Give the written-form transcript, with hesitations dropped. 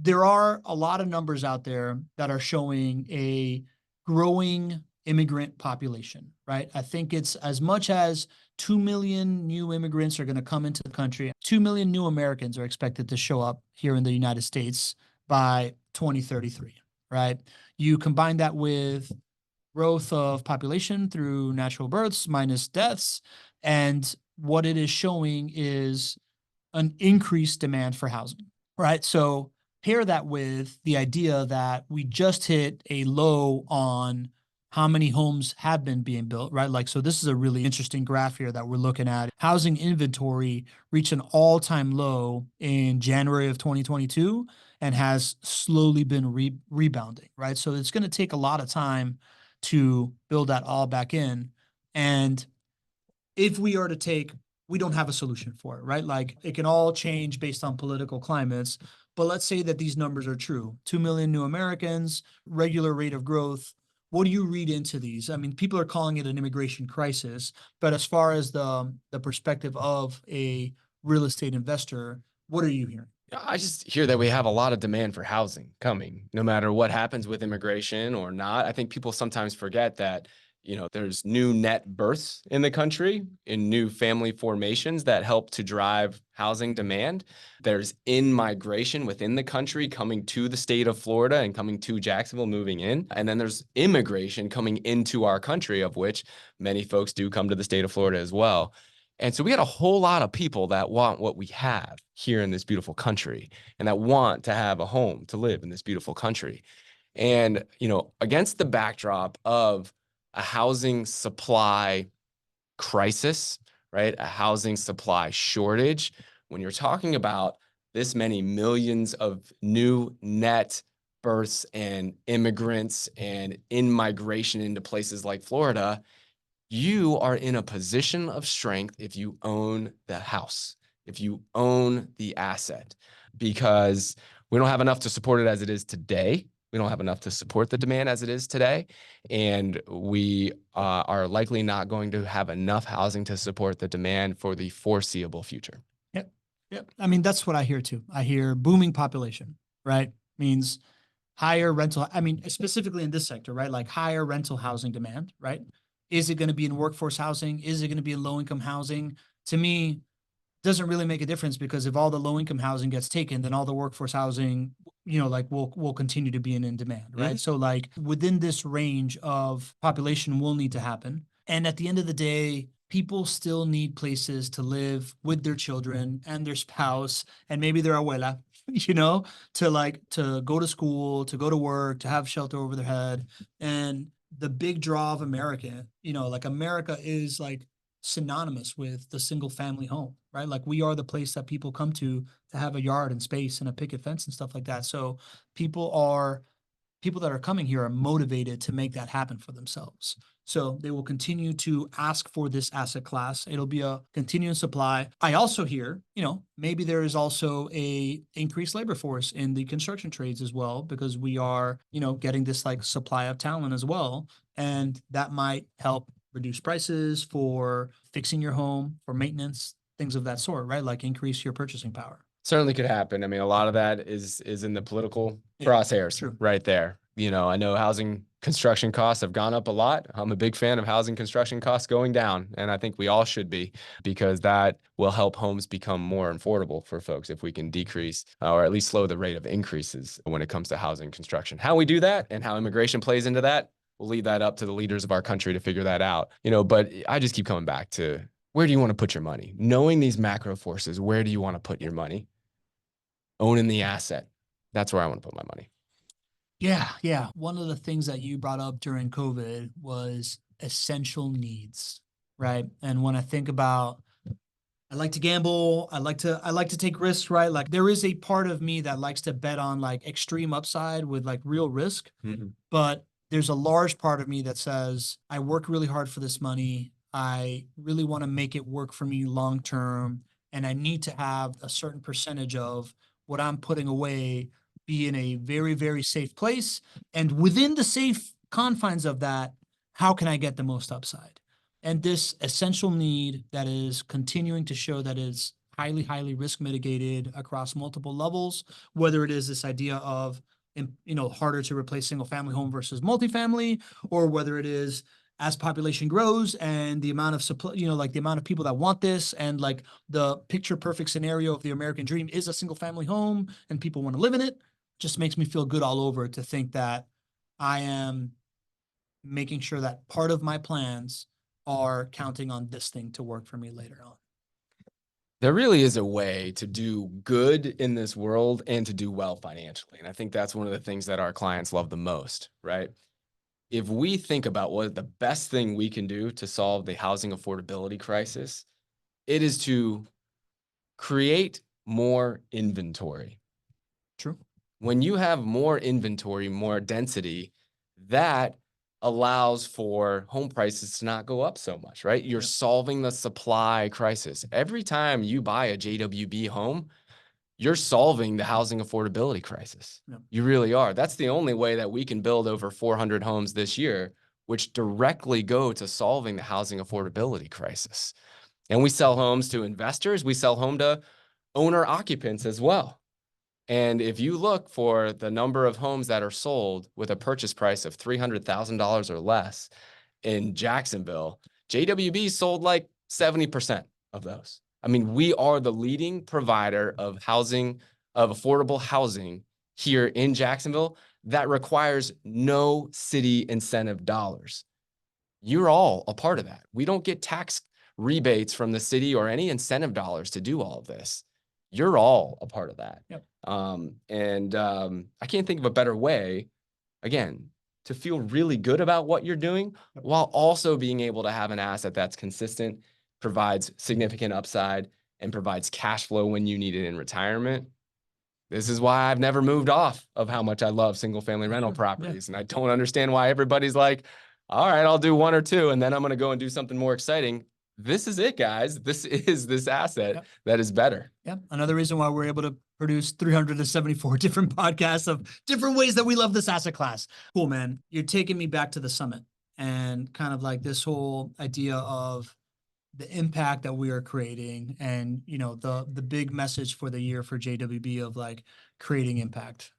there are a lot of numbers out there that are showing a growing immigrant population, right? I think it's as much as 2 million new immigrants are going to come into the country. 2 million new Americans are expected to show up here in the United States by 2033, right? You combine that with growth of population through natural births minus deaths, and what it is showing is an increased demand for housing, right? So pair that with the idea that we just hit a low on how many homes have been being built, right? Like, so this is a really interesting graph here that we're looking at. Housing inventory reached an all-time low in January of 2022 and has slowly been rebounding, right? So it's going to take a lot of time to build that all back in. And if we are to take, we don't have a solution for it, right? Like it can all change based on political climates. But let's say that these numbers are true. 2 million new Americans, regular rate of growth. What do you read into these? I mean, people are calling it an immigration crisis, but as far as the perspective of a real estate investor, what are you hearing? I just hear that we have a lot of demand for housing coming, no matter what happens with immigration or not. I think people sometimes forget that, there's new net births in the country and new family formations that help to drive housing demand. There's in-migration within the country coming to the state of Florida and coming to Jacksonville, moving in. And then there's immigration coming into our country, of which many folks do come to the state of Florida as well. And so we got a whole lot of people that want what we have here in this beautiful country and that want to have a home to live in this beautiful country. And, against the backdrop of a housing supply crisis, right? A housing supply shortage, when you're talking about this many millions of new net births and immigrants and in migration into places like Florida, you are in a position of strength if you own the house, if you own the asset, because we don't have enough to support it as it is today. We don't have enough to support the demand as it is today. And we are likely not going to have enough housing to support the demand for the foreseeable future. Yep. Yep. I mean, that's what I hear too. I hear booming population, right? Means higher rental. I mean, specifically in this sector, right? Like higher rental housing demand, right? Is it going to be in workforce housing? Is it going to be in low income housing? To me, doesn't really make a difference, because if all the low income housing gets taken, then all the workforce housing, like will continue to be in demand, right? So like within this range of population will need to happen. And at the end of the day, people still need places to live with their children and their spouse and maybe their abuela, to go to school, to go to work, to have shelter over their head. And the big draw of America, like America is like synonymous with the single family home, right? Like we are the place that people come to have a yard and space and a picket fence and stuff like that. So people that are coming here are motivated to make that happen for themselves. So they will continue to ask for this asset class. It'll be a continuous supply. I also hear, maybe there is also a increased labor force in the construction trades as well, because we are, getting this like supply of talent as well. And that might help reduce prices for fixing your home, for maintenance, things of that sort, right? Like increase your purchasing power. Certainly could happen. I mean, a lot of that is in the political crosshairs right there. I know housing construction costs have gone up a lot. I'm a big fan of housing construction costs going down, and I think we all should be, because that will help homes become more affordable for folks if we can decrease or at least slow the rate of increases when it comes to housing construction. How we do that and how immigration plays into that, we'll leave that up to the leaders of our country to figure that out. But I just keep coming back to, where do you want to put your money? Knowing these macro forces, where do you want to put your money? Owning the asset. That's where I want to put my money. Yeah. One of the things that you brought up during COVID was essential needs, right? And when I think about, I like to gamble, I like to take risks, right? Like there is a part of me that likes to bet on like extreme upside with like real risk. But there's a large part of me that says, I work really hard for this money. I really want to make it work for me long term. And I need to have a certain percentage of what I'm putting away be in a very, very safe place. And within the safe confines of that, how can I get the most upside? And this essential need that is continuing to show that is highly, highly risk mitigated across multiple levels, whether it is this idea of, harder to replace single family home versus multifamily, or whether it is as population grows and the amount of supply, like the amount of people that want this, and like the picture perfect scenario of the American dream is a single family home and people want to live in it, just makes me feel good all over to think that I am making sure that part of my plans are counting on this thing to work for me later on. There really is a way to do good in this world and to do well financially. And I think that's one of the things that our clients love the most, right? If we think about what the best thing we can do to solve the housing affordability crisis, it is to create more inventory. True. When you have more inventory, more density, that allows for home prices to not go up so much, right? You're solving the supply crisis. Every time you buy a JWB home, you're solving the housing affordability crisis. Yep. You really are. That's the only way that we can build over 400 homes this year, which directly go to solving the housing affordability crisis. And we sell homes to investors. We sell home to owner occupants as well. And if you look for the number of homes that are sold with a purchase price of $300,000 or less in Jacksonville, JWB sold like 70% of those. I mean, we are the leading provider of housing, of affordable housing here in Jacksonville that requires no city incentive dollars. You're all a part of that. We don't get tax rebates from the city or any incentive dollars to do all of this. You're all a part of that. Yep. I can't think of a better way, again, to feel really good about what you're doing while also being able to have an asset that's consistent, provides significant upside, and provides cash flow when you need it in retirement. This is why I've never moved off of how much I love single family rental properties. And I don't understand why everybody's like, all right, I'll do one or two, and then I'm going to go and do something more exciting. This is it, guys. This is this asset that is better. Yeah. Another reason why we're able to produce 374 different podcasts of different ways that we love this asset class. Cool, man. You're taking me back to the summit and kind of like this whole idea of the impact that we are creating, and, the big message for the year for JWB of like creating impact.